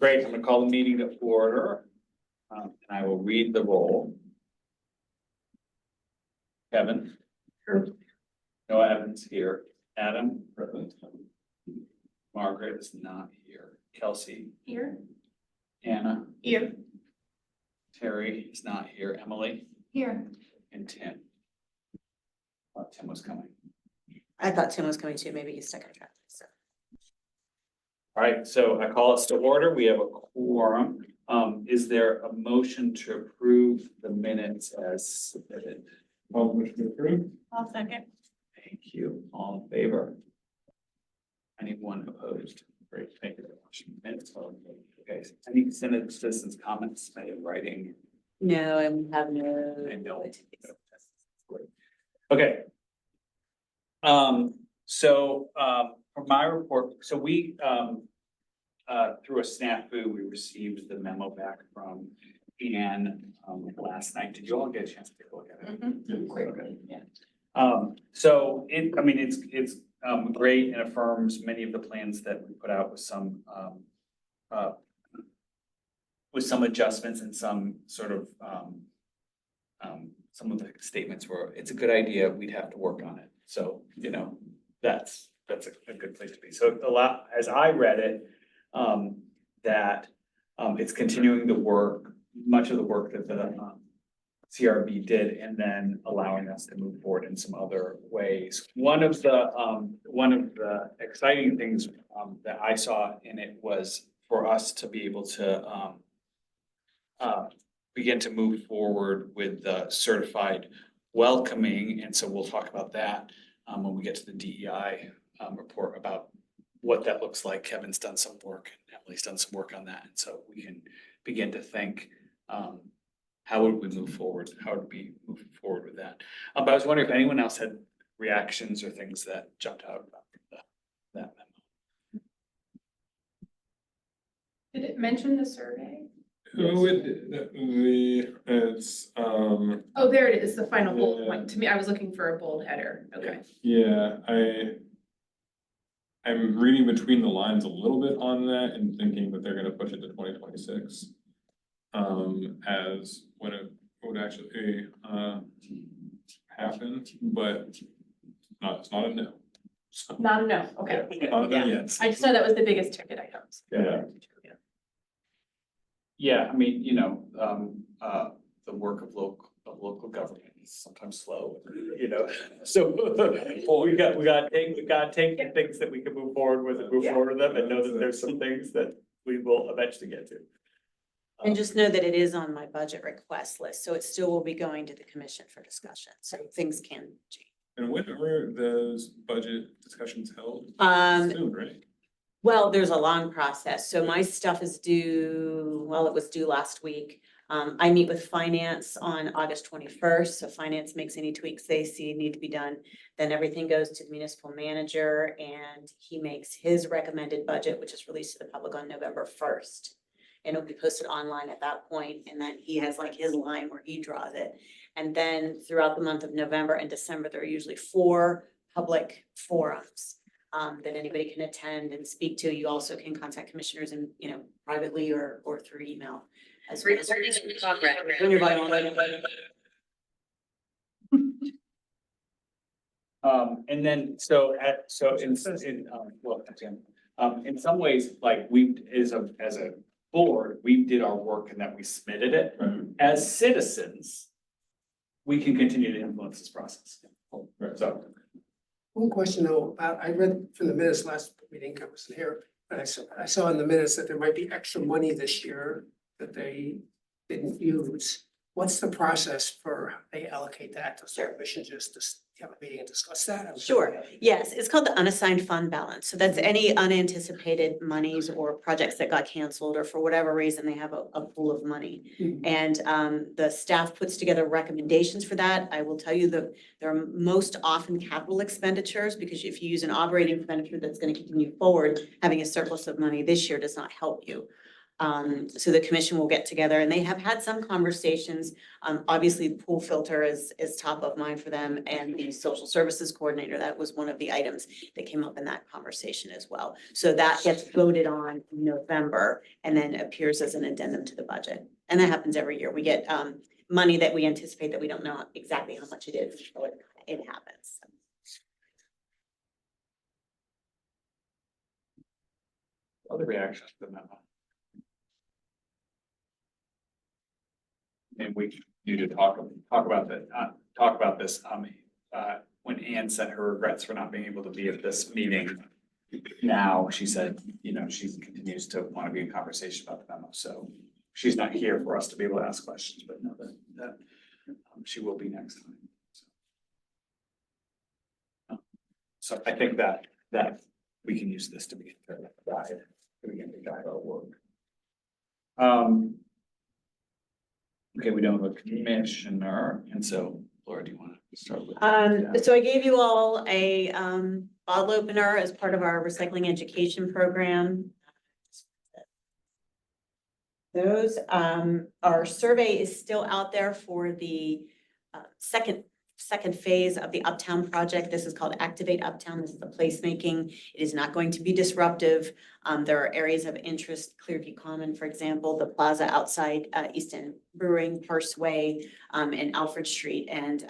Great, I'm gonna call the meeting to order. And I will read the roll. Kevin. Here. Noah Evans here. Adam. Present. Margaret is not here. Kelsey. Here. Anna. Here. Terry is not here. Emily. Here. And Tim. Tim was coming. I thought Tim was coming too. Maybe he's stuck in traffic. So. All right, so I call us to order. We have a quorum. Is there a motion to approve the minutes as submitted? Motion to approve. I'll second. Thank you. All in favor? Anyone opposed? Great, thank you very much. Minutes. Okay, any citizens' comments made in writing? No, I have no. And no. Okay. For my report, so we, through a snafu, we received the memo back from Anne, last night. Did you all get a chance to take a look at it? Great. Okay. Yeah. So it's great and affirms many of the plans that we put out with some adjustments and some sort of, some of the statements were, it's a good idea, we'd have to work on it. So, you know, that's a good place to be. So a lot, as I read it, that it's continuing the work, much of the work that the CRB did, and then allowing us to move forward in some other ways. One of the exciting things that I saw in it was for us to be able to begin to move forward with the certified welcoming, and so we'll talk about that when we get to the DEI report about what that looks like. Kevin's done some work, and Emily's done some work on that, and so we can begin to think how would we move forward? How would we move forward with that? But I was wondering if anyone else had reactions or things that jumped out about that memo. Did it mention the survey? It's Oh, there it is, the final bullet point. To me, I was looking for a bold header. Okay. yeah, I'm reading between the lines a little bit on that and thinking that they're gonna push it to 2026. As when it would actually happen, but it's not a no. So, Not a no, okay. not a no Yeah. yet. I just know that was the biggest ticket items. Yeah. Yeah, I mean, you know, the work of local government is sometimes slow, you know, so we gotta take the things that we can move forward with and move Yeah. forward with them, and know that there's some things that we will eventually get to. And just know that it is on my budget request list, so it still will be going to the commission for discussion, so things can change. And when were those budget discussions held? Soon, right? Well, there's a long process, so my stuff is due, well, it was due last week. I meet with finance on August 21st, so finance makes any tweaks they see need to be done. Then everything goes to the municipal manager, and he makes his recommended budget, which is released to the public on November 1st. And it'll be posted online at that point, and then he has like his line where he draws it. And then throughout the month of November and December, there are usually 4 public forums that anybody can attend and speak to. You also can contact commissioners and, you know, privately or through email. As well as when you're buying online. And then, in some ways, like we, as a board, we did our work and that we submitted it. Right. As citizens, we can continue to influence this process. Right. So, One question though, I read from the minutes last meeting, I wasn't here, but I saw in the minutes that there might be extra money this year that they didn't use. What's the process for how they allocate that to certain missions, just to have a meeting and discuss that? Sure, yes, it's called the unassigned fund balance. So that's any unanticipated monies or projects that got canceled or for whatever reason, they have a pool of money. Mhm. And the staff puts together recommendations for that. I will tell you that there are most often capital expenditures, because if you use an operating expenditure that's going to continue forward, having a surplus of money this year does not help you. So the commission will get together and they have had some conversations. Obviously, the pool filter is top of mind for them, and the social services coordinator, that was one of the items that came up in that conversation as well. So that gets voted on in November and then appears as an addendum to the budget. And that happens every year. We get money that we anticipate that we don't know exactly how much it is until it happens. Other reactions to the memo? And we need to talk about this, when Anne sent her regrets for not being able to be at this meeting. Now, she said, you know, she continues to want to be in conversation about the memo, so she's not here for us to be able to ask questions, but know that she will be next time. So I think that we can use this to be a guide, to begin to guide our work. Okay, we don't have a commissioner, and so Laura, do you want to start with? So I gave you all a bottle opener as part of our recycling education program. Those, our survey is still out there for the second phase of the Uptown project. This is called Activate Uptown. This is the placemaking. It is not going to be disruptive. There are areas of interest, Clearview Common, for example, the plaza outside East End Brewing, Parsway, and Alfred Street. And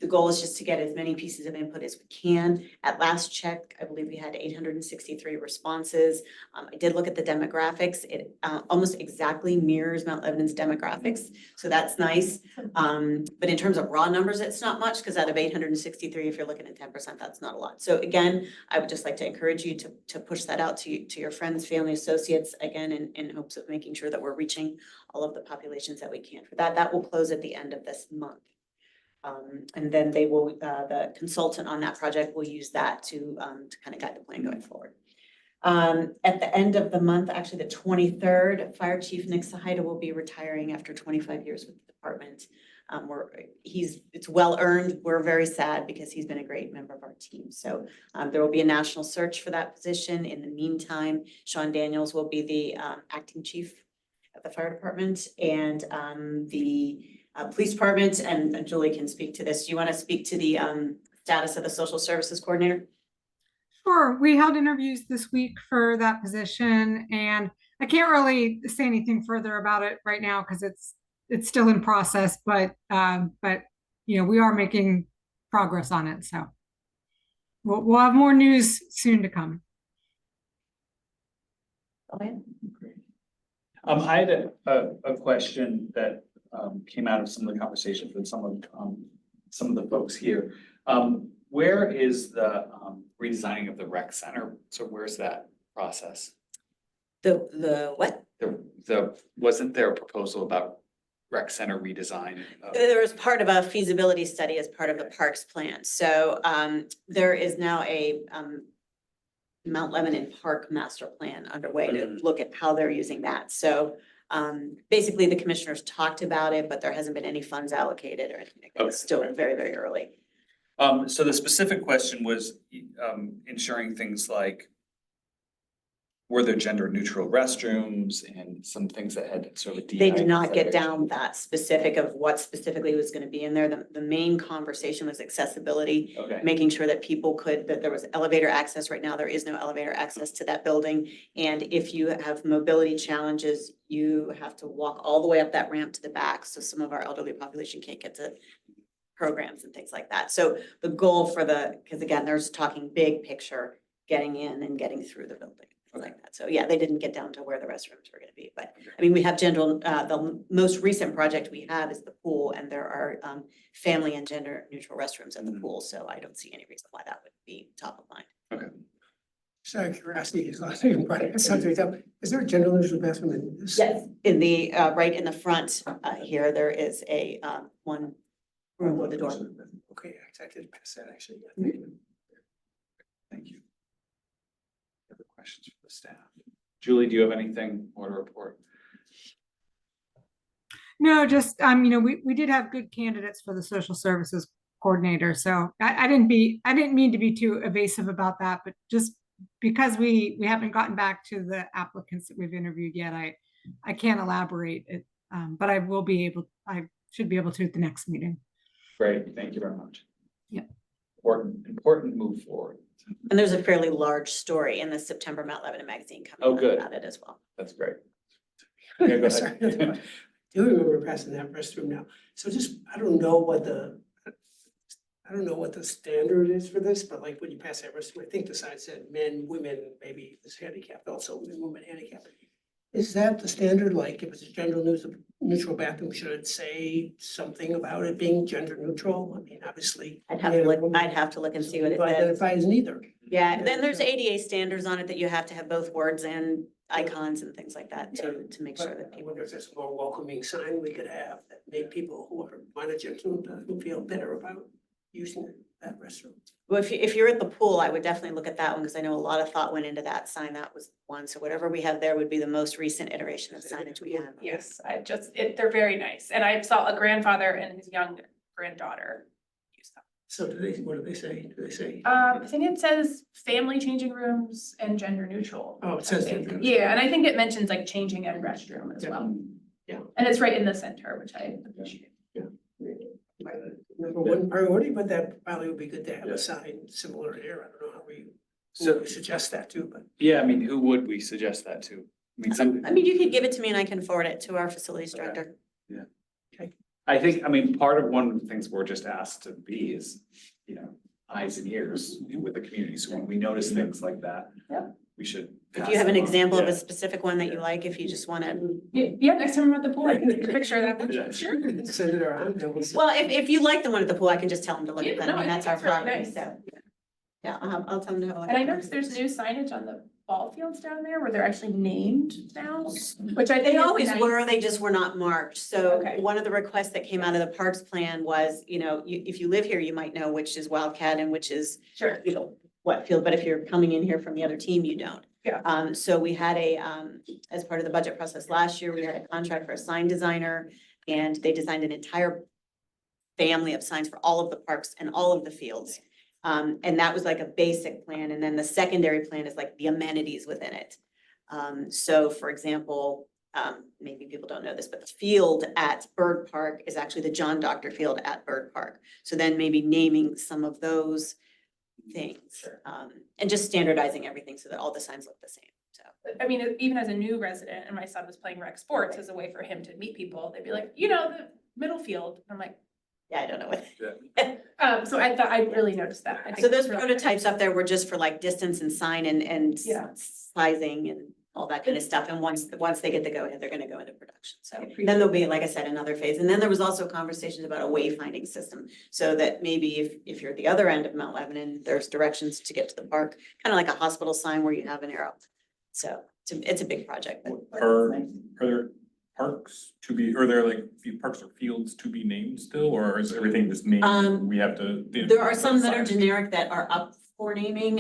the goal is just to get as many pieces of input as we can. At last check, I believe we had 863 responses. I did look at the demographics. It almost exactly mirrors Mount Lebanon's demographics. So that's nice. But in terms of raw numbers, it's not much, because out of 863, if you're looking at 10%, that's not a lot. So again, I would just like to encourage you to push that out to your friends, family, associates, again, in hopes of making sure that we're reaching all of the populations that we can for that. That will close at the end of this month. And then they will, the consultant on that project will use that to kind of guide the plan going forward. At the end of the month, actually the 23rd, Fire Chief Nick Sahida will be retiring after 25 years with the department. It's well earned. We're very sad because he's been a great member of our team. So there will be a national search for that position. In the meantime, Sean Daniels will be the acting chief of the fire department, and the police department, and Julie can speak to this. Do you want to speak to the status of the social services coordinator? Sure. We held interviews this week for that position, and I can't really say anything further about it right now because it's still in process, but you know, we are making progress on it. So we'll have more news soon to come. Okay. I had a question that came out of some of the conversations with some of the folks here. Where is the redesigning of the rec center? So where's that process? The what? Wasn't there a proposal about rec center redesign? There was part of a feasibility study as part of the parks plan. So there is now a Mount Lebanon Park master plan underway to look at how they're using that. So basically the commissioners talked about it, but there hasn't been any funds allocated or anything like that. It's still very, very early. So the specific question was ensuring things like, were there gender neutral restrooms and some things that had sort of. They did not get down that specific of what specifically was going to be in there. The main conversation was accessibility, making sure that people that there was elevator access. Right now, there is no elevator access to that building. And if you have mobility challenges, you have to walk all the way up that ramp to the back. So some of our elderly population can't get to programs and things like that. So the goal because again, there's talking big picture, getting in and getting through the building. Like that. So yeah, they didn't get down to where the restrooms were going to be, but I mean, we have the most recent project we have is the pool, and there are family and gender neutral restrooms in the pool. So I don't see any reason why that would be top of mind. Okay. Just out of curiosity, is there a gender neutral bathroom in this? Yes, in the right in the front here, there is a one room with the door. Okay, I did pass that actually. Thank you. Other questions for the staff? Julie, do you have anything more to report? No, just you know, we did have good candidates for the social services coordinator. So I didn't mean to be too evasive about that, but just because we haven't gotten back to the applicants that we've interviewed yet, I can't elaborate it, but I should be able to at the next meeting. Great, thank you very much. Yep. Important move forward. And there's a fairly large story in the September Mount Lebanon magazine Oh, coming good. out about it as well. That's great. Yeah, go Sorry, ahead. another question. Do remember passing that restroom now. So just, I don't know what the standard is for this, but like when you pass that restroom, I think the sign said men, women, maybe it's handicapped also, men, women, handicapped. Is that the standard? Like if it's a gender neutral bathroom, should it say something about it being gender neutral? I mean, obviously. I'd have to look and see what it says. Identify as neither. Yeah, then there's ADA standards on it that you have to have both words and icons and things like that to make sure But that I people. wonder if there's a more welcoming sign we could have that make people who are minor gender who feel better about using that restroom. Well, if you're at the pool, I would definitely look at that one because I know a lot of thought went into that sign. That was one. So whatever we have there would be the most recent iteration of signage we have. Yes, they're very nice. And I saw a grandfather and his young granddaughter use them. So what do they say? Do they say? I think it says family changing rooms and gender neutral. Oh, it says I think. gender. Yeah, and I think it mentions like changing a restroom as Yeah. well. Yeah. And it's right in the center, which I appreciate. Number one priority, but that probably would be good to have Yeah. a sign similar here. I don't know how we So, suggest that too, but. yeah, I mean, who would we suggest that to? I mean, some, I mean, you could give it to me and I can forward it to our facilities Okay. director. I think, I mean, part of one of the things we're just asked to be is, you know, eyes and ears with the community. So when we notice things like that, Yep. we should. If pass you have an them on. example of a Yeah. specific one that you like, if you just want to. Yeah, next time I'm at the pool, I can take a picture of that. Yeah. Sure. Send it around. and we'll see. Well, if you like the one at the pool, I can just tell them to look Yeah, at that. no, I mean, I that's think our it's really property, nice. so. Yeah, I'll tell them to. And I noticed there's new signage on the ball fields down there where they're actually named now, which I think They is always nice. were, they just were not marked. So Okay. one of the requests that came out of the parks plan was, if you live here, you might know which is Wildcat and which is, Sure. what field, but if you're coming in here from the other team, you don't. Yeah. So we had as part of the budget process last year, we had a contract for a sign designer and they designed an entire family of signs for all of the parks and all of the fields. And that was like a basic plan. And then the secondary plan is like the amenities within it. So for example, maybe people don't know this, but the field at Bird Park is actually the John Doctor Field at Bird Park. So then maybe naming some of those things. Sure. And just standardizing everything so that all the signs look the same, so. I mean, even as a new resident and my son was playing rec sports as a way for him to meet people, they'd be like, the middle field. I'm like, Yeah, I don't know what. so I thought, I really noticed that. I think So those it's really prototypes up there were just for like distance and sign and Yeah. sizing and all that kind of stuff. And once they get the go ahead, they're gonna go into production. So I appreciate then there'll be, like I said, another phase. And then there was also conversations about a wayfinding system. So that maybe if you're at the other end of Mount Lebanon, there's directions to get to the park, kind of like a hospital sign where you have an arrow. So it's a big project, but. Are there parks to be, are there like parks or fields to be named still, or is everything just named? We have to. There are some that are generic that are up for naming.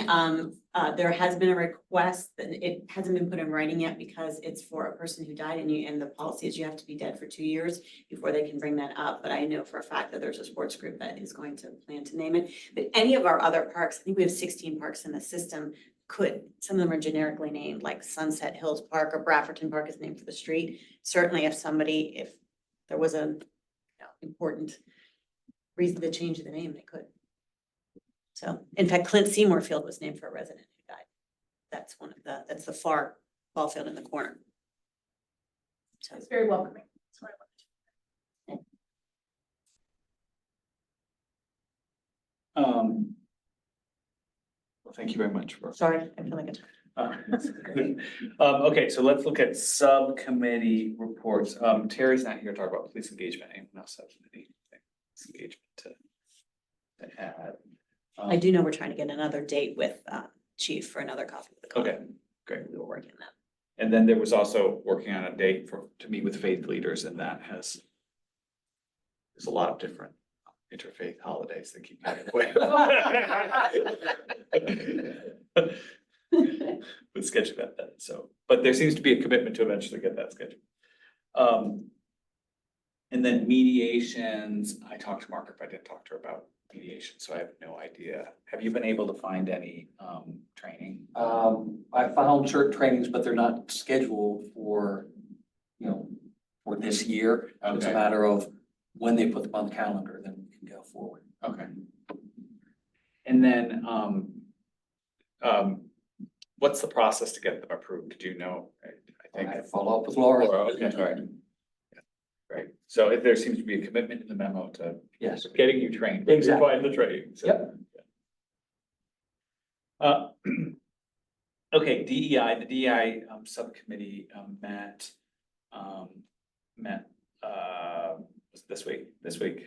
There has been a request that it hasn't been put in writing yet because it's for a person who died and the policy is you have to be dead for 2 years before they can bring that up. But I know for a fact that there's a sports group that is going to plan to name it. But any of our other parks, I think we have 16 parks in the system, some of them are generically named, like Sunset Hills Park or Brafferton Park is named for the street. Certainly if there was a important reason to change the name, they could. So, in fact, Clint Seymour Field was named for a resident who died. That's the far ball field in the corner. So, It's very welcoming. That's what I loved. Well, thank you very much for. sorry, I feel like it's. Okay, so let's look at subcommittee reports. Terry's not here to talk about police engagement. Anyone else have anything? Police engagement to add? I do know we're trying to get another date with Chief for another coffee with the cop. Okay, great. We were working on that. And then there was also working on a date to meet with faith leaders, and there's a lot of different interfaith holidays that keep coming away. With schedule about that, but there seems to be a commitment to eventually get that scheduled. And then mediations, I talked to Margaret, but I didn't talk to her about mediation, so I have no idea. Have you been able to find any training? I found certain trainings, but they're not scheduled for you know, for this year. It's a Okay. matter of when they put them on the calendar, then we can go forward. Okay. And then, what's the process to get them approved? Do you know? I I think. follow up with Laura. Okay, all right. Great. So if there seems to be a commitment in the memo to Yes. getting you trained. Exactly. Find the training. So, Yep. Uh, okay, DEI, the DEI subcommittee met, met, was it this week,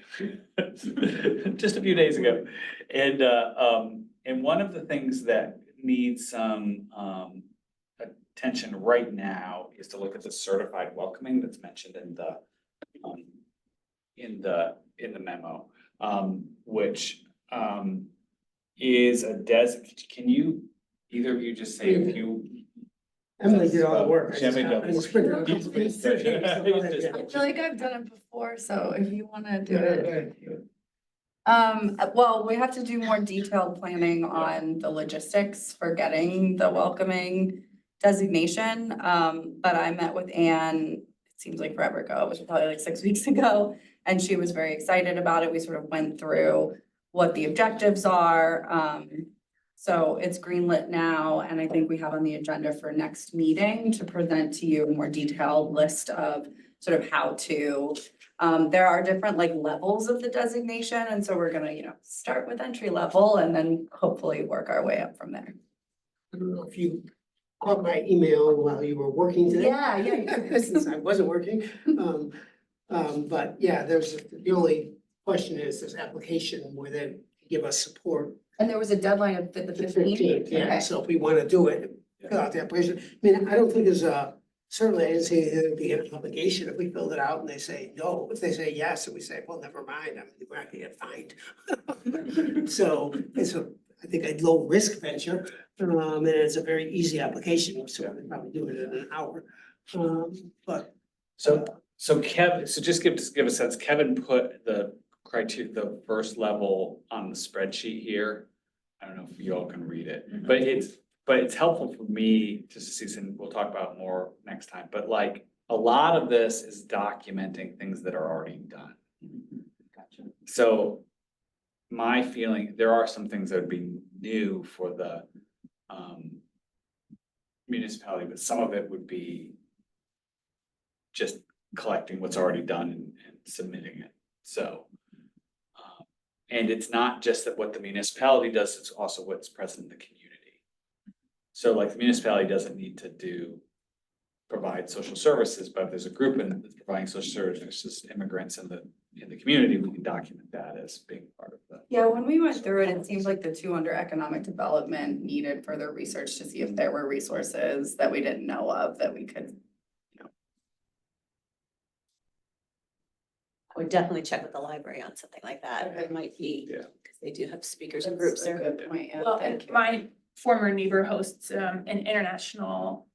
just a few days ago. And one of the things that needs some attention right now is to look at the certified welcoming that's mentioned in the memo, which is can you, either of you just say a few? Emily did all the work. Emily did all the I just work. printed a couple pages. I feel like I've done it before, so if you wanna do it. Well, we have to do more detailed planning on the logistics for getting the welcoming designation. But I met with Anne, it seems like forever ago, it was probably like 6 weeks ago, and she was very excited about it. We sort of went through what the objectives are. So it's greenlit now, and I think we have on the agenda for next meeting to present to you a more detailed list of sort of how to. There are different like levels of the designation, and so we're gonna, start with entry level and then hopefully work our way up from there. I don't know if you caught my email while you were working today. Yeah. Since I wasn't working. But yeah, the only question is this application where they give us support. And there was a deadline of the The 15th. yeah, Okay. so if we wanna do it, fill out the application, I mean, I don't think there's certainly I didn't say there'd be an obligation if we filled it out and they say no. If they say yes, and we say, well, never mind, I mean, we're not gonna get fined. So I think a low risk venture, and it's a very easy application, so we can probably do it in an hour. But. So Kevin, so just give a sense, Kevin put the criteria, the first level on the spreadsheet here. I don't know if you all can read it, but it's helpful for me just to see, and we'll talk about more next time, but like a lot of this is documenting things that are already done. Gotcha. So my feeling, there are some things that would be new for the municipality, but some of it would be just collecting what's already done and submitting it. So, and it's not just that what the municipality does, it's also what's present in the community. So like the municipality doesn't need to provide social services, but if there's a group that's providing social services, immigrants in the community, we can document that as being part of the. Yeah, when we went through it, it seems like the two under economic development needed further research to see if there were resources that we didn't know of that we could. I would definitely check with the library on something like that. It might be, Yeah. because they do have speakers and groups That's a there. good point, yeah, Well, thank and you. my former neighbor hosts an international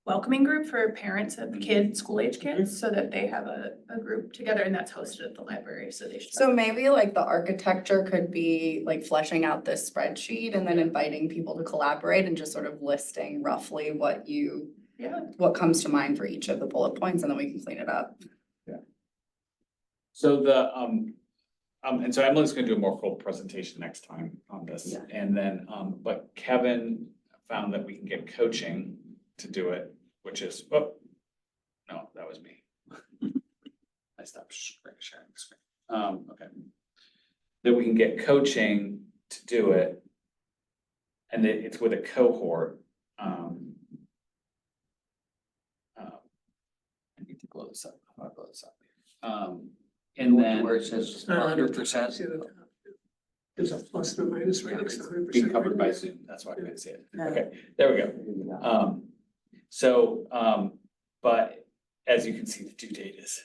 welcoming group for parents of kids, school-age kids, so that they have a group together, and that's hosted at the library, so they should. So maybe like the architecture could be like fleshing out this spreadsheet and then inviting people to collaborate and just sort of listing roughly Yeah. what comes to mind for each of the bullet points, and then we can clean it up. So and so Emily's gonna do a more full presentation next time on this. Yeah. And then, but Kevin found that we can get coaching to do it, which is, oh, no, that was me. I stopped sharing the screen. Okay. That we can get coaching to do it. And then it's with a cohort. I need to blow this up. How do I blow this up? And then. Where it says 100%. See the top? There's a plus and a minus right next to 100%. Being covered by Zoom, that's why I couldn't see it. Yeah. Okay, there we go. But as you can see, the due date is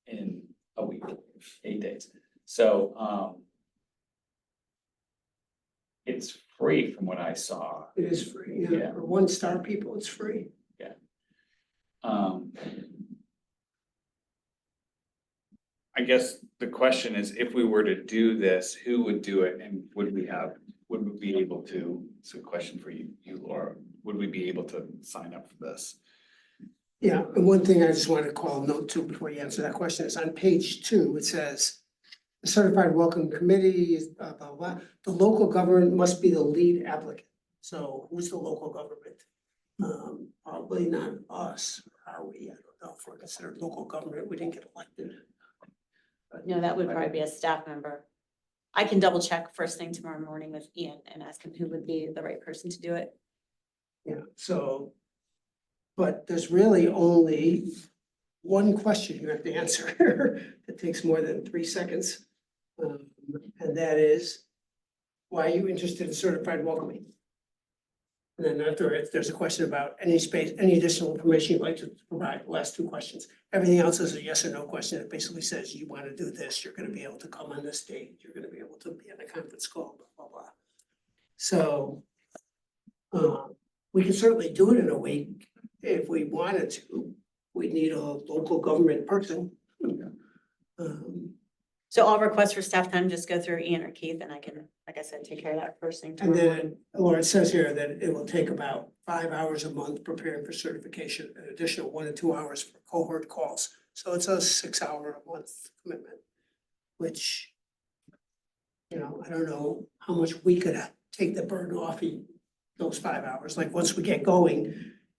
in a week, 8 days. So, it's free from what I saw. It is free, Yeah. yeah, for 1-star people, it's free. I guess the question is, if we were to do this, who would do it, and would we be able to, it's a question for you, Laura, would we be able to sign up for this? Yeah, and one thing I just wanted to call note to before you answer that question is on page 2, it says. The certified welcome committee is blah, blah, blah. The local government must be the lead applicant. So who's the local government? Probably not us, are we? I don't know if we're considered local government. We didn't get elected. No, that would probably be a staff member. I can double check first thing tomorrow morning with Ian and ask him who would be the right person to do it. Yeah, so. But there's really only one question you have to answer that takes more than 3 seconds. And that is, why are you interested in certified welcoming? And then after, if there's a question about any space, any additional information you'd like to provide, the last 2 questions. Everything else is a yes or no question. It basically says you want to do this, you're gonna be able to come on this date, you're gonna be able to be on a conference call, blah, blah, blah. So, we can certainly do it in a week if we wanted to. We need a local government person. So I'll request for staff time, just go through Ian or Keith and I can, like I said, take care of that first thing And tomorrow morning. then, or it says here that it will take about 5 hours a month preparing for certification, an additional 1 to 2 hours for cohort calls. So it's a 6-hour a month commitment, which, you know, I don't know how much we could take the burden off in those 5 hours. Like, once we get going,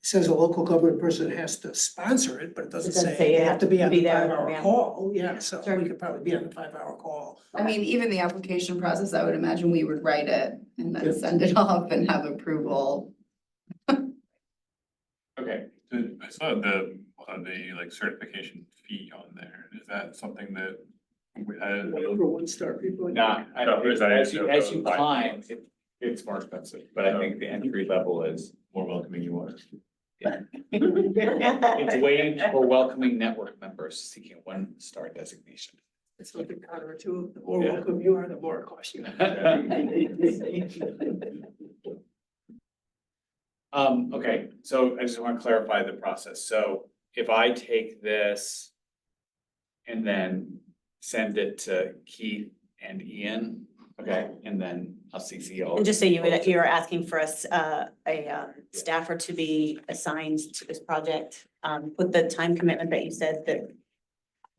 it says a local government person has to sponsor it, but it doesn't say they have to be on the there, 5-hour yeah. call. Yeah, so Sure. we could probably be on the 5-hour call. I mean, even the application process, I would imagine we would write it and then send it off and have approval. Okay, so I saw the like certification fee on there. Is that something that we had? For 1-star people. Nah, I No, don't, is that as you also climb, it's more expensive, but I think the entry level is. More welcoming you are. It's waiting for welcoming network members seeking a 1-star designation. It's like a counterintuitive. The more Yeah. welcome you are, the more it costs you. Okay, so I just want to clarify the process. So if I take this and then send it to Keith and Ian, okay, and then I'll CC all. And just so you're asking for us, staffer to be assigned to this project, with the time commitment that you said that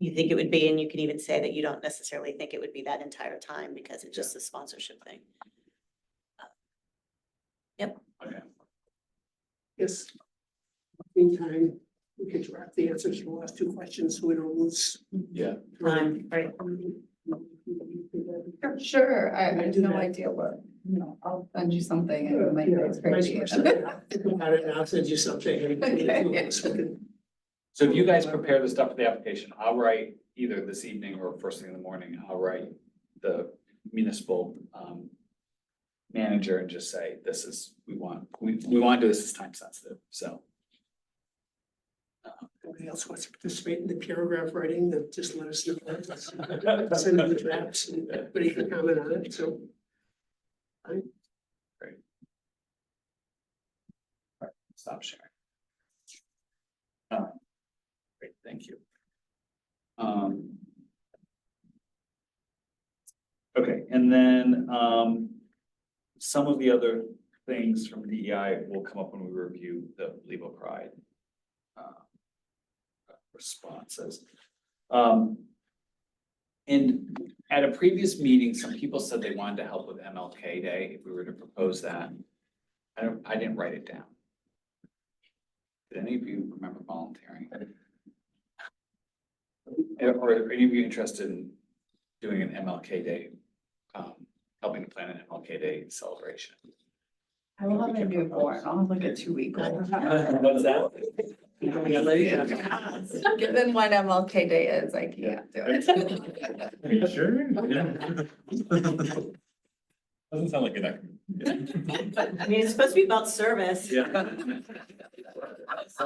you think it would be, and you can even say that you don't necessarily think it would be that entire time because it's just a sponsorship thing. Okay. Yes. Meantime, we could draft the answers to the last 2 questions so we don't lose. Yeah. Time, right? Sure, I have Do no that. idea what, I'll send you something and it might be Vice crazy. versa. Think about it and I'll send you something. And Okay. so we can- So if you guys prepare the stuff for the application, I'll write either this evening or first thing in the morning, I'll write the municipal manager and just say, this is, we want to do this as time sensitive, so. Anybody else wants to participate in the paragraph writing, then just let us know. Send in the drafts and everybody can comment on it, so. Stop sharing. Great, thank you. Okay, and then, some of the other things from DEI will come up when we review the Levo Pride responses. And at a previous meeting, some people said they wanted to help with MLK Day, if we were to propose that. I didn't write it down. Did any of you remember volunteering? Or are any of you interested in doing an MLK Day, helping to plan an MLK Day celebration? I will have a newborn, I'll have like a 2-week-old. What's that? Given when MLK Day is, I can't do it. Are you sure? Doesn't sound like it. I mean, it's supposed to be about service. Yeah.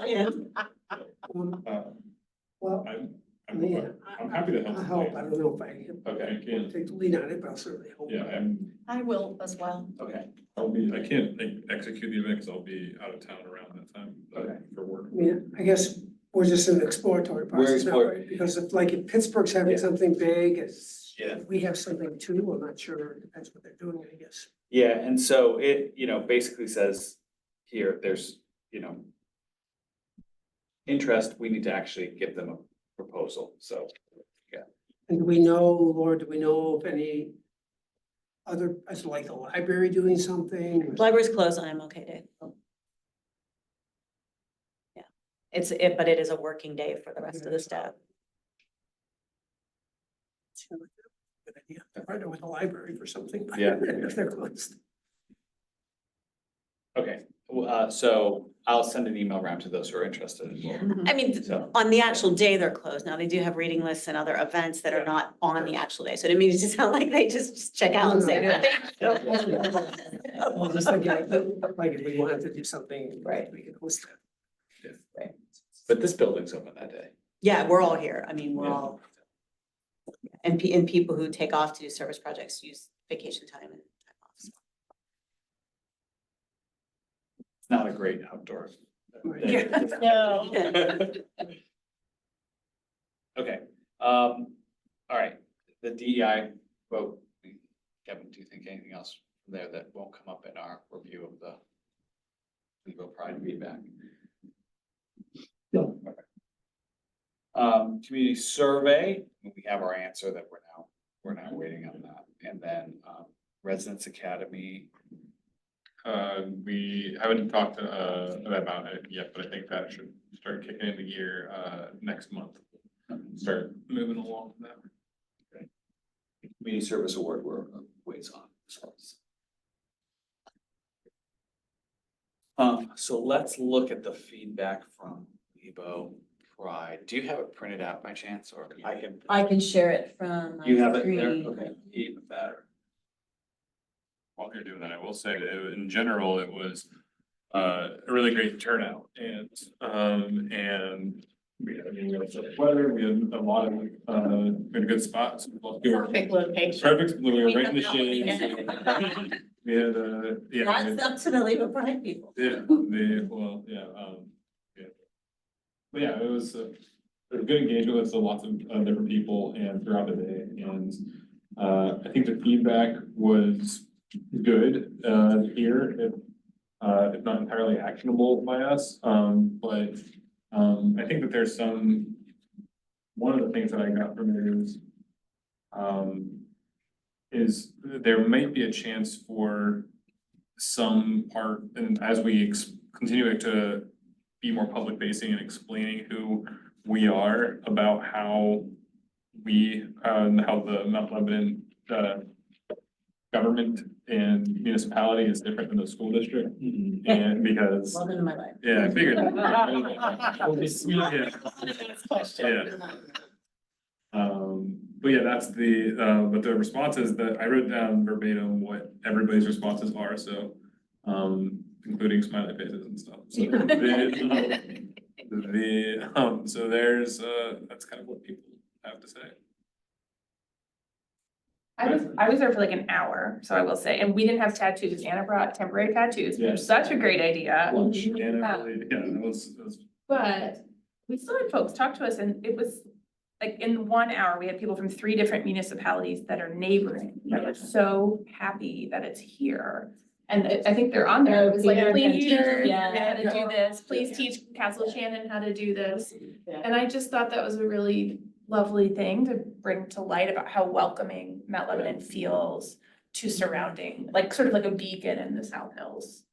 Yeah. Well, yeah, I'm happy to help. I'll help. I don't know if I Okay, I can't, take the lead on it, but I'll certainly help. yeah, I will as well. Okay, I can't like execute the event because I'll be out of town around that time, Okay. for work. I mean, I guess we're just in an exploratory process now, exploring. right? Because if Pittsburgh's having Yeah. something big, Yeah. we have something too, I'm not sure, it depends what they're doing, I guess. yeah, and so it, basically says here, there's, interest, we need to actually give them a proposal, so. And do we know, Laura, do we know of any other, is it like the library doing something? Library's closed on MLK Day. Yeah, but it is a working day for the rest of the staff. Good idea. I partner with the library for something. Yeah. If they're closed. Okay, so I'll send an email around to those who are interested as well. I mean, So, on the actual day they're closed. Now, they do have reading lists and other events that are Yeah. not on the actual day. So it didn't mean to sound like they just check out and say, no, thank you. Well, just like, if we wanted to do something, Right. we could host that. but this building's open that day. Yeah, we're all here. I mean, we're Yeah. all. And people who take off to do service projects use vacation time and time off. So. It's not a great outdoor. Right. day. No. Okay, all right, the DEI vote, Kevin, do you think anything else there that won't come up in our review of the Levo Pride feedback? No. Okay. Community survey, we have our answer that we're now waiting on that, and then, Residence Academy. We haven't talked about it yet, but I think that should start kicking into gear next month. Start moving along with that. Community Service Award, we're ways on. So let's look at the feedback from Levo Pride. Do you have it printed out by chance, or I can? I can share it from my You have it there? screen. Okay, even better. While you're doing that, I will say that in general, it was a really great turnout and we had weather, we had a lot of, we had a good spots. Perfect location. Perfect, we were right in the shade. We had, yeah. That's up to the Levo Pride people. Yeah, yeah. But yeah, it was a good engagement with lots of different people and throughout the day, and I think the feedback was good here, if not entirely actionable by us, but I think that there's one of the things that I got from it is there might be a chance for some part, and as we continue to be more public facing and explaining who we are about how how the Mount Lebanon government and municipality is different than the school district. And because, Welcome to my life. yeah, I figured. But yeah, that's but the responses that I wrote down verbatim what everybody's responses are, so, including smiley faces and stuff. So so there's, that's kind of what people have to say. I was there for like an hour, so I will say, and we didn't have tattoos. Anna brought temporary tattoos, which Yeah. was such a great idea. Lunch, and that was, But we still had folks talk to us, and it was like in 1 hour, we had people from 3 different municipalities that are neighboring, that are so happy that it's here. And I think they're on there. It was like, please teach how to do this. Please teach Castle Shannon how to do this. And I just thought that was a really lovely thing to bring to light about how welcoming Mount Lebanon feels to surrounding, like sort of like a beacon in the South Hills.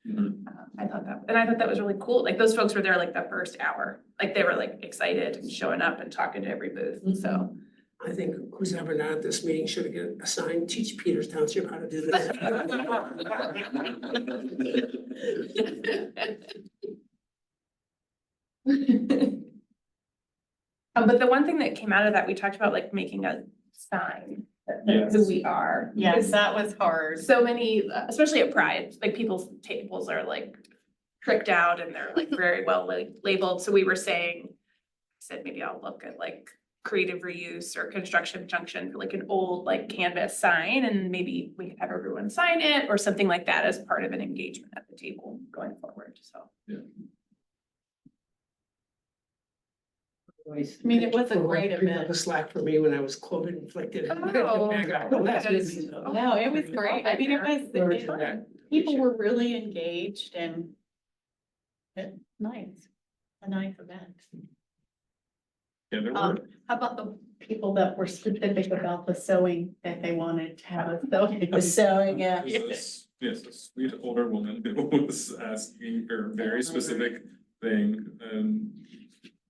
I thought that was really cool. Like those folks were there like the first hour, like they were like excited and showing up and talking to every booth, so. I think who's ever not at this meeting should get assigned, teach Peters Township how to do this. But the one thing that came out of that, we talked about like making a sign of who we are. Yes, that was hard. So many, especially at Pride, like people's tables are like tricked out and they're like very well labeled. So we were saying, said maybe I'll look at like creative reuse or construction junction for like an old like canvas sign, and maybe we could have everyone sign it or something like that as part of an engagement at the table going forward, so. I mean, it was a great Pick up event. the slack for me when I was COVID inflicted. Oh, No, it was great. I mean, people were really engaged and nice. A nice event. Yeah, there were. How about the people that were specific about the sewing, that they wanted to have a sewing? The sewing, yeah. Yes, a sweet older woman who was asking for a very specific thing,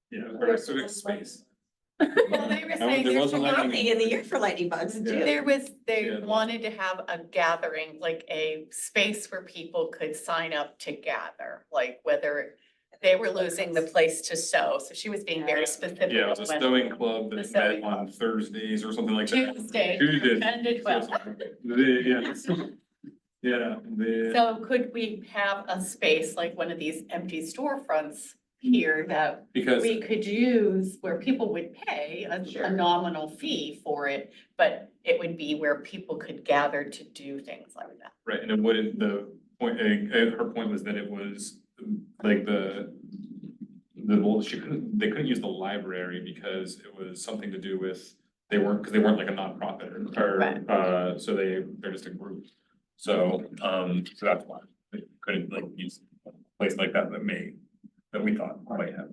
yeah, very specific space. Well, they were saying There there's wasn't Early lightning. in the year for lightning bugs. Yeah. they Yeah. wanted to have a gathering, like a space where people could sign up to gather, like whether they were losing the place to sew, so she was being very specific. Yeah, it was a when- sewing club The that sewing met on Thursdays or something like that. Tuesday, Tuesdays. 10 to 12. So could we have a space like one of these empty storefronts here that Because, we could use where people would pay a nominal fee for it, but it would be where people could gather to do things like that. right, and it wouldn't, the point, her point was that it was like well, they couldn't use the library because it was something to do with, they weren't like a nonprofit or, so they're just a group. So, so that's why they couldn't like use a place like that that we thought might have.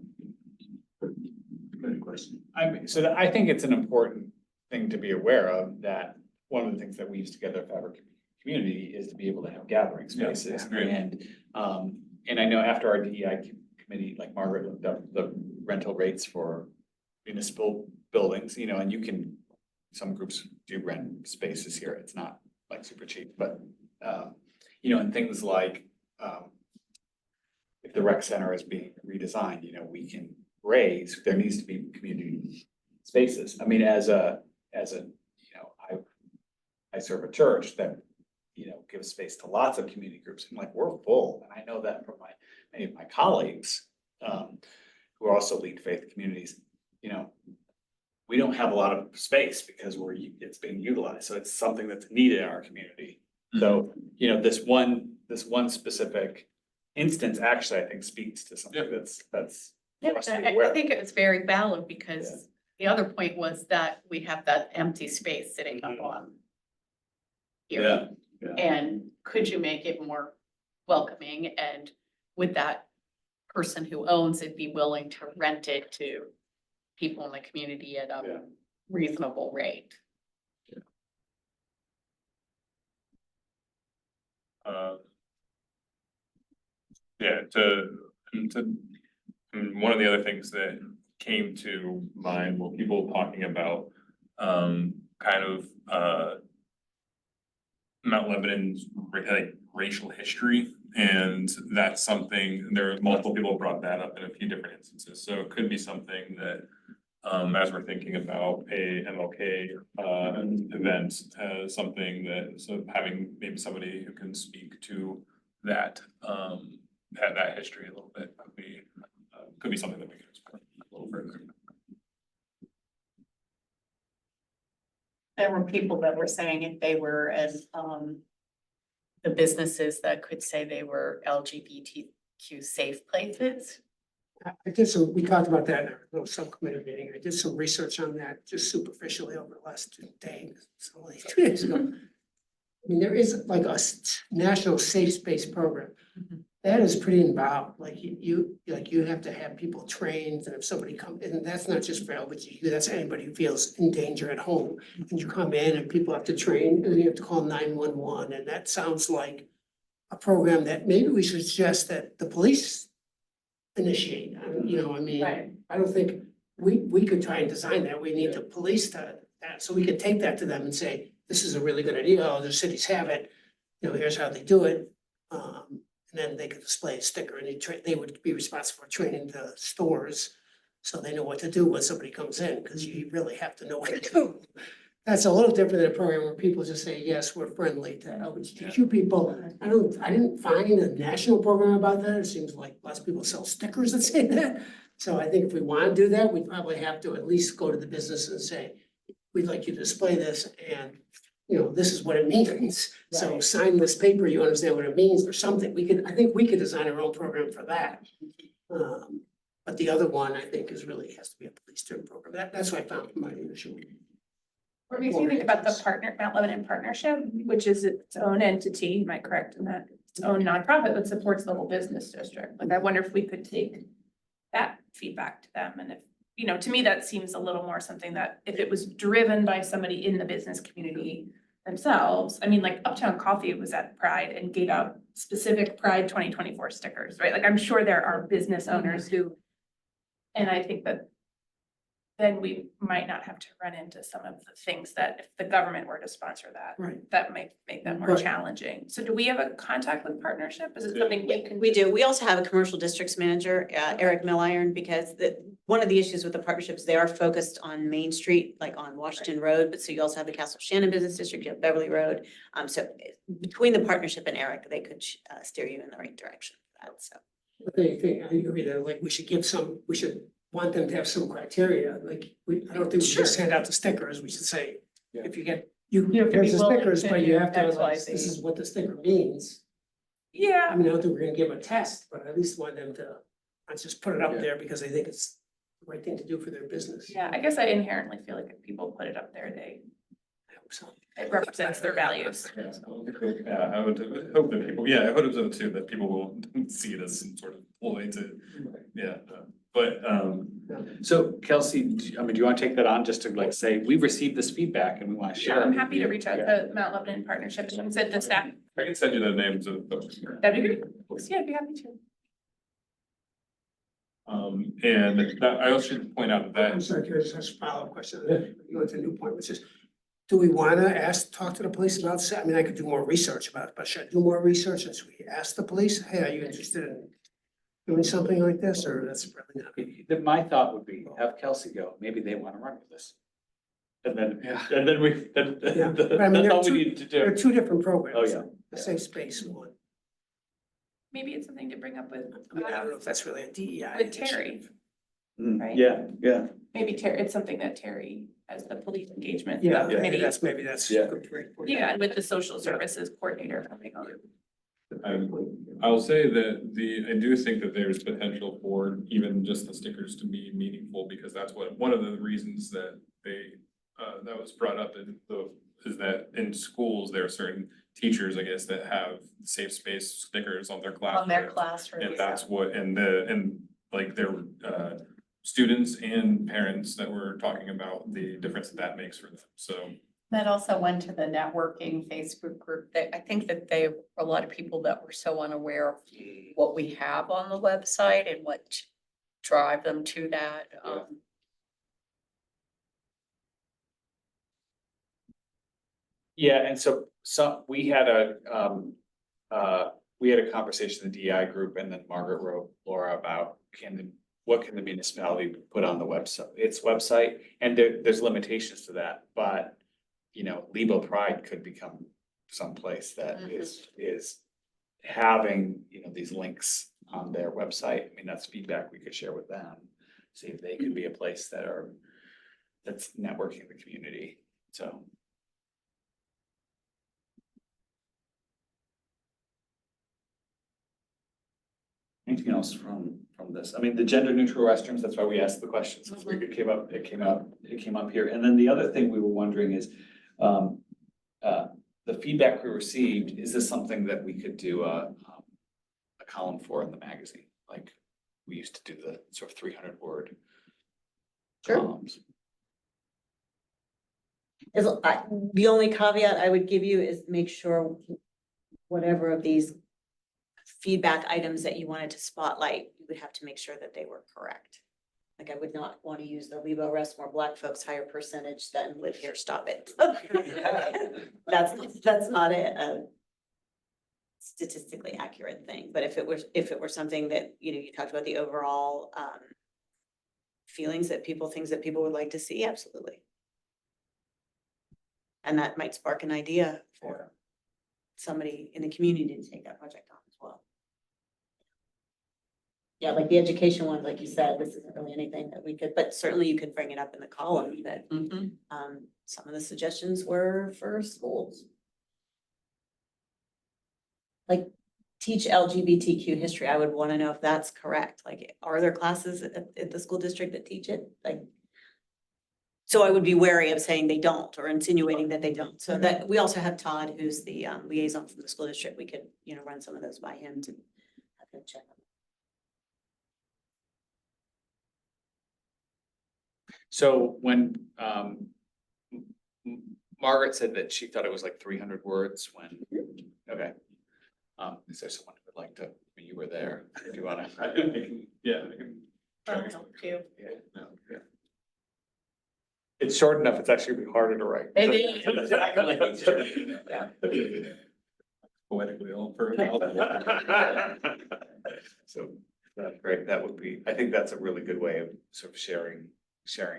Good question. I think it's an important thing to be aware of, that one of the things that weaves together Fabric Community is to be able to have gathering Yeah, spaces. agreed. And I know after our DEI committee, like Margaret looked up the rental rates for municipal buildings, and you can, some groups do rent spaces here. It's not like super cheap, but, and things like, if the rec center is being redesigned, we can raise, there needs to be community spaces. I mean, I serve a church that, gives space to lots of community groups, and like, we're full, and I know that from many of my colleagues, who also lead faith communities, we don't have a lot of space because it's being utilized, so it's something that's needed in our community. So, this one specific instance actually, I think, speaks to something that's for us to be aware I of. think it was very valid because the other point was that we have that empty space sitting up on here. Yeah. And could you make it more welcoming, and would that person who owns it be willing to rent it to people in the community at Yeah. a reasonable rate? Yeah, and one of the other things that came to mind were people talking about, kind of, Mount Lebanon's like racial history, and that's something, there are multiple people have brought that up in a few different instances, so it could be something that, as we're thinking about a MLK, event, something that, so having maybe somebody who can speak to that, that history a little bit could be something that we can explore a little further. There were people that were saying if they were as, the businesses that could say they were LGBTQ safe places. We talked about that in our little subcommittee meeting. I did some research on that, just superficially over the last 2 days, so only 2 days ago. I mean, there is like a national safe space program. That is pretty involved, like you have to have people trained, and if somebody comes, and that's not just for LGBTQ, that's anybody who feels in danger at home. And you come in and people have to train, and then you have to call 911, and that sounds like a program that maybe we should suggest that the police initiate. Right. I don't think we could try and design that. We need the police to, so we could take that to them and say, this is a really good idea. Other cities have it. Here's how they do it. And then they could display a sticker, and they would be responsible for training the stores so they know what to do when somebody comes in, because you really have to know what to do. That's a little different than a program where people just say, yes, we're friendly to LGBTQ people. I didn't find a national program about that. It seems like lots of people sell stickers that say that. So I think if we want to do that, we probably have to at least go to the business and say, we'd like you to display this, and this is what it means. So Right. sign this paper, you understand what it means, or something. I think we could design our own program for that. But the other one, I think, has to be a police-driven program. That's what I found from my initial. What makes me think about the Mount Lebanon Partnership, which is its own entity, am I correct in that? Its own nonprofit that supports the whole business district. Like, I wonder if we could take that feedback to them. And if, you know, to me, that seems a little more something that if it was driven by somebody in the business community themselves, I mean, like Uptown Coffee was at Pride and gave out specific Pride 2024 stickers, right? Like, I'm sure there are business owners who, and I think that then we might not have to run into some of the things that if the government were to sponsor that, Right. that might make that more Right. challenging. So do we have a contact with partnership? Is it something we can? We do. We also have a commercial districts manager, Eric Milliron, because one of the issues with the partnerships, they are focused on Main Street, like on Washington Road, but so you also have the Castle Shannon Business District, you have Beverly Road. So between the partnership and Eric, they could steer you in the right direction for that, so. I agree that like we should want them to have some criteria, like I don't think we should just hand out the stickers, we should say, Yeah. if you get, You have to be here's the willing stickers, to but you do have to, X, Y, like, Z. this is what the sticker means. I Yeah, mean, I don't think we're gonna give them a test, but at least want them to, not just put it up Yeah. there because they think it's the right thing to do for their business. yeah, I guess I inherently feel like if people put it up there, I hope so. it represents their values. Yeah, I would hope that people, I would hope so too, that people will see it as some sort of ploy to, but, So Kelsey, do you want to take that on just to like say, we've received this feedback and we want to Yeah, share? I'm it happy to with reach you. out to Mount Lebanon Partnership and send the staff. I can send you the names of folks. That'd be great. Yeah, I'd be happy to. And that, I also should point out that I'm sorry, can I just ask a follow-up question? You went to a new point, which is, do we wanna talk to the police about, I mean, I could do more research about it, but should I do more research and should we ask the police, hey, are you interested in doing something like this, or that's probably not? My thought would be have Kelsey go, maybe they want to run with this. And then, Yeah. and then Yeah, but I mean, that's there are all we two- need to There are do. two different programs. Oh, yeah. A safe space one. Maybe it's something to bring up with, I mean, I don't know if that's really a DEI. with Terry. initiative. Right. Yeah. Maybe Terry, it's something that Terry, as the police engagement Yeah, committee. maybe that's. Yeah. good point. Yeah, and with the social services coordinator coming on. I'll say that I do think that there's potential for even just the stickers to be meaningful, because that's one of the reasons that that was brought up is that in schools, there are certain teachers, I guess, that have safe space stickers on their classroom. On their classrooms. And that's what, and like their students and parents that were talking about the difference that makes for them, so. That also went to the networking Facebook group. I think that a lot of people that were so unaware of what we have on the website and what drive them to that. Yeah, and so we had a conversation in the DEI group, and then Margaret wrote Laura about what can the municipality put on the website, its website, and there's limitations to that, but Lebo Pride could become someplace that is having, these links on their website. I mean, that's feedback we could share with them, see if they could be a place that's networking in the community, so. Anything else from this? I mean, the gender neutral restrooms, that's why we asked the questions, because it came up here. And then the other thing we were wondering is, the feedback we received, is this something that we could do a column for in the magazine? Like we used to do the sort of 300-word columns. The only caveat I would give you is make sure whatever of these feedback items that you wanted to spotlight, you would have to make sure that they were correct. Like, I would not want to use the Lebo rest more black folks higher percentage than live here, stop it. That's not a statistically accurate thing, but if it were something that, you talked about the overall things that people would like to see, absolutely. And that might spark an idea for somebody in the community to take that project on as well. Yeah, like the education one, like you said, this isn't really anything that we could, but certainly you could bring it up in the column that some of the suggestions were for schools. Like teach LGBTQ history. I would want to know if that's correct. Like, are there classes at the school district that teach it? Like, so I would be wary of saying they don't or insinuating that they don't. So that we also have Todd, who's the liaison from the school district. We could, run some of those by him to have him check. So when, Margaret said that she thought it was like 300 words when, okay. Is there someone who would like to, when you were there, do you wanna? I can, yeah, I can. try to- Too. Yeah, no, yeah. It's short enough, it's actually gonna be harder to write. Poetically, all for. So, that's great, that would be, I think that's a really good way of sort of sharing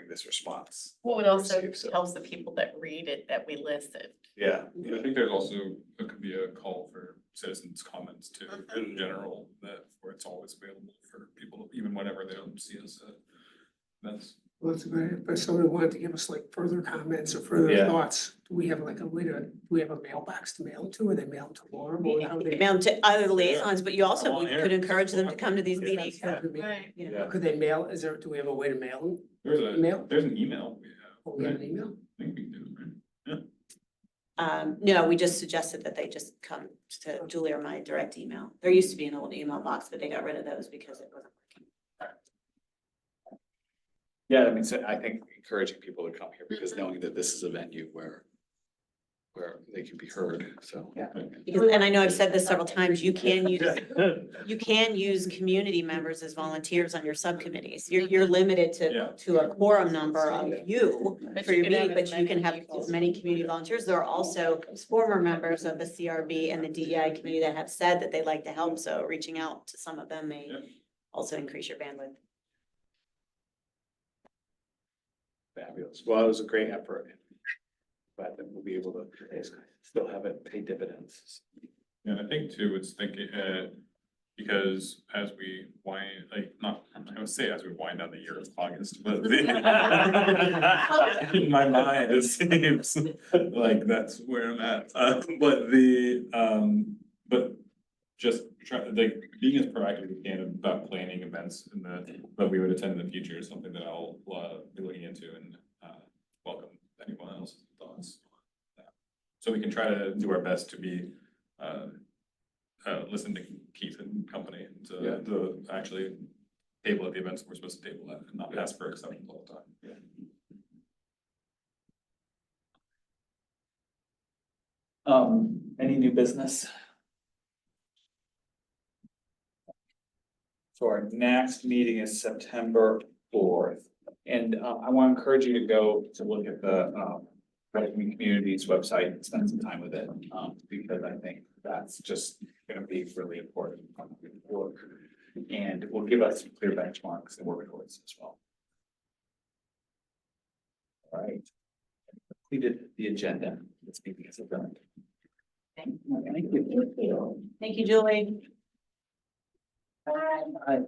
this response. Well, it also Received, so- tells the people that read it that we listened. Yeah, I think there's also, it could be a call for citizens' comments too, in general, that where it's always available for people, even whenever they don't see us at events. Well, that's great, but if somebody wanted to give us like further comments or further Yeah. thoughts, do we have like a way to, do we have a mailbox to mail to, or they mail to Laura? Or how do they- Mail to other liaisons, but you also Come on here. could encourage them to come to these meetings, Right. you know. yeah. Could they mail, do we have a way to mail them? Email? There's an email we have. Or we have an right? email? I think we do, right? No, we just suggested that they just come to Julie or my direct email. There used to be an old email box, but they got rid of those because it wasn't working. Yeah, I mean, so I think encouraging people to come here because knowing that this is a venue where they can be heard, so. Yeah. Because, and I know I've said this several times, you can use community members as volunteers on your subcommittees. You're limited Yeah. to a quorum number of you But for you your can have meeting, as but you can have many people. as many community volunteers. There are also former members of the CRB and the DEI committee that have said that they'd like to help, so reaching out to some of them may Yeah. also increase your bandwidth. Fabulous. Well, it was a great effort. Glad that we'll be able to still have it pay dividends. And I think too, it's thinking, because as we wind, like, not, I would say as we wind down the year of August, but in my mind, it seems like that's where I'm at. But just try, like, being as proactive as we can about planning events in that we would attend in the future is something that I'll be looking into and welcome anyone else's thoughts on that. So we can try to do our best to be listen to Keith and company and to actually table at the events we're supposed to table at and not ask for exceptions all the time. Any new business? So our next meeting is September 4th. And I want to encourage you to go to look at the Redmond Communities website and spend some time with it. Because I think that's just going to be really important work. And will give us some clear benchmarks to work towards as well. All right. Completed the agenda. This meeting is adjourned. Thank you. Thank you, Julie. Bye.